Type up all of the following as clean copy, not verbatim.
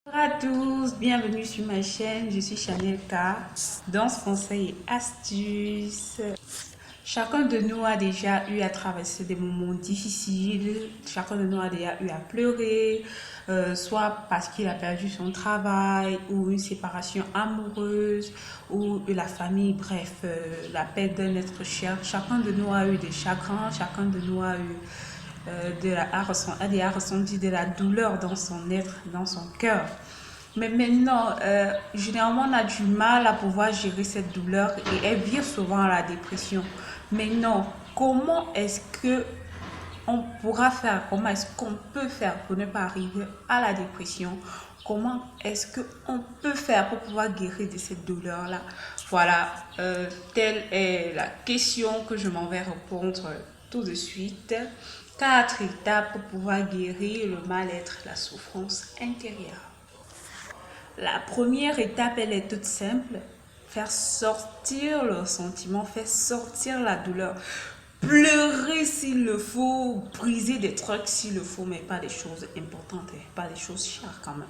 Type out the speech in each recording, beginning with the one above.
Bonjour à tous, bienvenue sur ma chaîne, je suis Chanel K, danse, conseils et astuces. Chacun de nous a déjà eu à traverser des moments difficiles, chacun de nous a déjà eu à pleurer, soit parce qu'il a perdu son travail ou une séparation amoureuse ou la famille, bref, la perte d'un être cher. Chacun de nous a eu des chagrins, chacun de nous a eu a ressenti de la douleur dans son être, dans son cœur. Mais maintenant, généralement, on a du mal à pouvoir gérer cette douleur et elle vire souvent à la dépression. Maintenant, comment est-ce que on pourra faire, comment est-ce qu'on peut faire pour ne pas arriver à la dépression? Comment est-ce qu'on peut faire pour pouvoir guérir de cette douleur-là? Voilà, telle est la question que je m'en vais répondre tout de suite. 4 étapes pour pouvoir guérir le mal-être, la souffrance intérieure. La première étape, elle est toute simple. Faire sortir le sentiment, faire sortir la douleur. Pleurer s'il le faut, briser des trucs s'il le faut, mais pas des choses importantes, pas des choses chères quand même.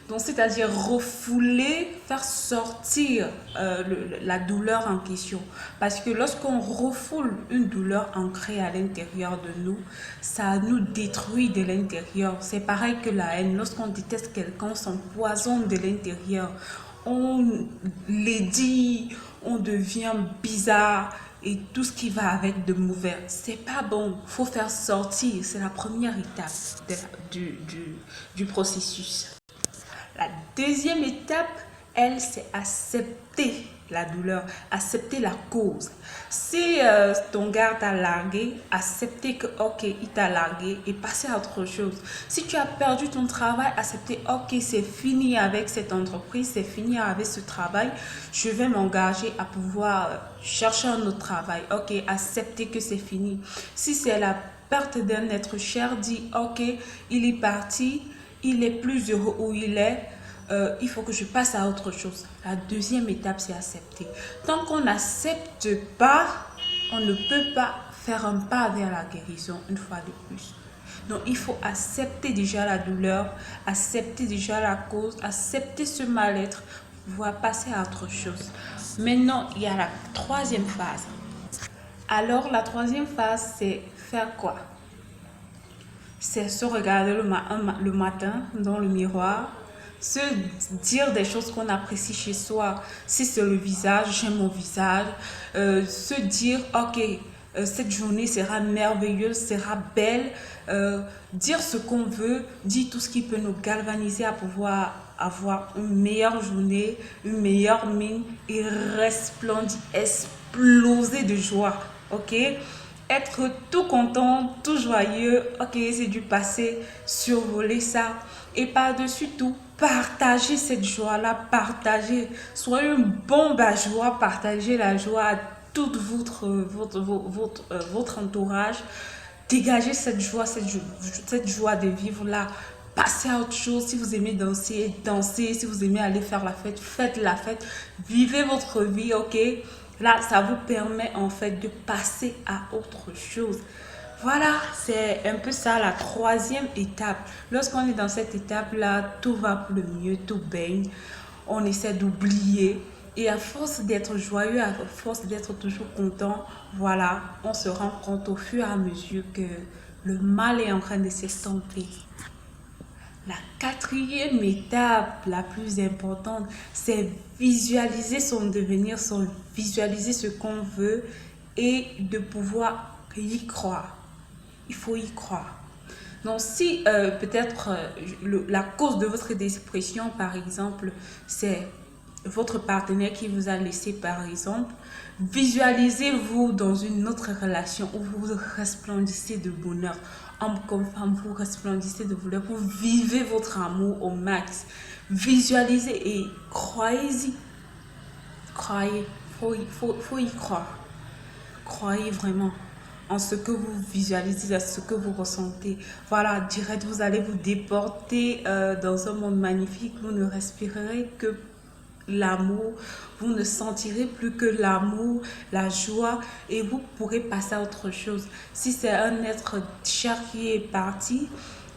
Donc, c'est-à-dire refouler, faire sortir la douleur en question. Parce que lorsqu'on refoule une douleur ancrée à l'intérieur de nous, ça nous détruit de l'intérieur. C'est pareil que la haine. Lorsqu'on déteste quelqu'un, on s'empoisonne de l'intérieur. On les dit, on devient bizarre et tout ce qui va avec de mauvais. C'est pas bon. Il faut faire sortir. C'est la première étape du processus. La deuxième étape, elle, c'est accepter la douleur, accepter la cause. Si ton gars t'a largué, accepter que, ok, il t'a largué et passer à autre chose. Si tu as perdu ton travail, accepter, ok, c'est fini avec cette entreprise, c'est fini avec ce travail, je vais m'engager à pouvoir chercher un autre travail. Ok, accepter que c'est fini. Si c'est la perte d'un être cher, dis, ok, il est parti, il est plus heureux où il est, il faut que je passe à autre chose. La deuxième étape, c'est accepter. Tant qu'on n'accepte pas, on ne peut pas faire un pas vers la guérison une fois de plus. Donc, il faut accepter déjà la douleur, accepter déjà la cause, accepter ce mal-être, pouvoir passer à autre chose. Maintenant, il y a la troisième phase. Alors, la troisième phase, c'est faire quoi? C'est se regarder le matin dans le miroir, se dire des choses qu'on apprécie chez soi. Si c'est le visage, j'aime mon visage. Se dire, ok, cette journée sera merveilleuse, sera belle. Dire ce qu'on veut, dire tout ce qui peut nous galvaniser à pouvoir avoir une meilleure journée, une meilleure mine et resplendir, exploser de joie. Ok? Être tout content, tout joyeux, ok, c'est du passé, survoler ça. Et par-dessus tout, partager cette joie-là, partager, soyez une bombe à joie, partagez la joie à tout votre entourage. Dégagez cette joie de vivre là. Passez à autre chose. Si vous aimez danser, dansez. Si vous aimez aller faire la fête, faites la fête. Vivez votre vie, ok? Là, ça vous permet en fait de passer à autre chose. Voilà, c'est un peu ça la troisième étape. Lorsqu'on est dans cette étape-là, tout va pour le mieux, tout baigne. On essaie d'oublier. Et à force d'être joyeux, à force d'être toujours content, voilà, on se rend compte au fur et à mesure que le mal est en train de s'estomper. La quatrième étape, la plus importante, c'est visualiser son devenir, visualiser ce qu'on veut et de pouvoir y croire. Il faut y croire. Donc, si peut-être la cause de votre dépression, par exemple, c'est votre partenaire qui vous a laissé, par exemple, visualisez-vous dans une autre relation où vous resplendissez de bonheur. Homme comme femme, vous resplendissez de bonheur. Vous vivez votre amour au max. Visualisez et croyez-y. Croyez. Faut y croire. Croyez vraiment en ce que vous visualisez, à ce que vous ressentez. Voilà, direct, vous allez vous déporter dans un monde magnifique. Vous ne respirerez que l'amour, vous ne sentirez plus que l'amour, la joie et vous pourrez passer à autre chose. Si c'est un être cher qui est parti,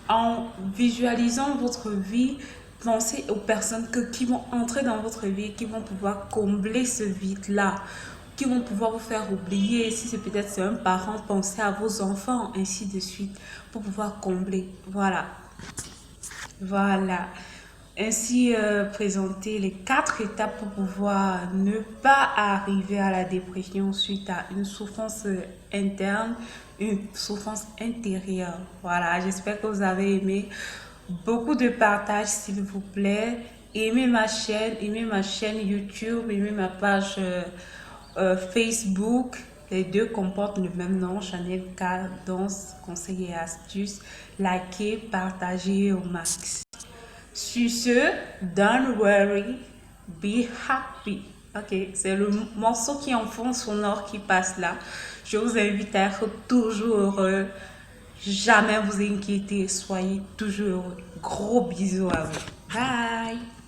en visualisant votre vie, pensez aux personnes qui vont entrer dans votre vie, qui vont pouvoir combler ce vide-là, qui vont pouvoir vous faire oublier. Si c'est peut-être c'est un parent, pensez à vos enfants, ainsi de suite, pour pouvoir combler. Voilà. Voilà. Ainsi, présenter les 4 étapes pour pouvoir ne pas arriver à la dépression suite à une souffrance interne, une souffrance intérieure. Voilà, j'espère que vous avez aimé. Beaucoup de partage, s'il vous plaît. Aimez ma chaîne YouTube, aimez ma page Facebook. Les deux comportent le même nom, Chanel K, danse, conseils et astuces. Likez, partagez au max. Sur ce, don't worry, be happy. Ok, c'est le morceau qui en fond sonore qui passe là. Je vous invite à être toujours heureux. Jamais vous inquiétez, soyez toujours heureux. Gros bisous à vous. Bye.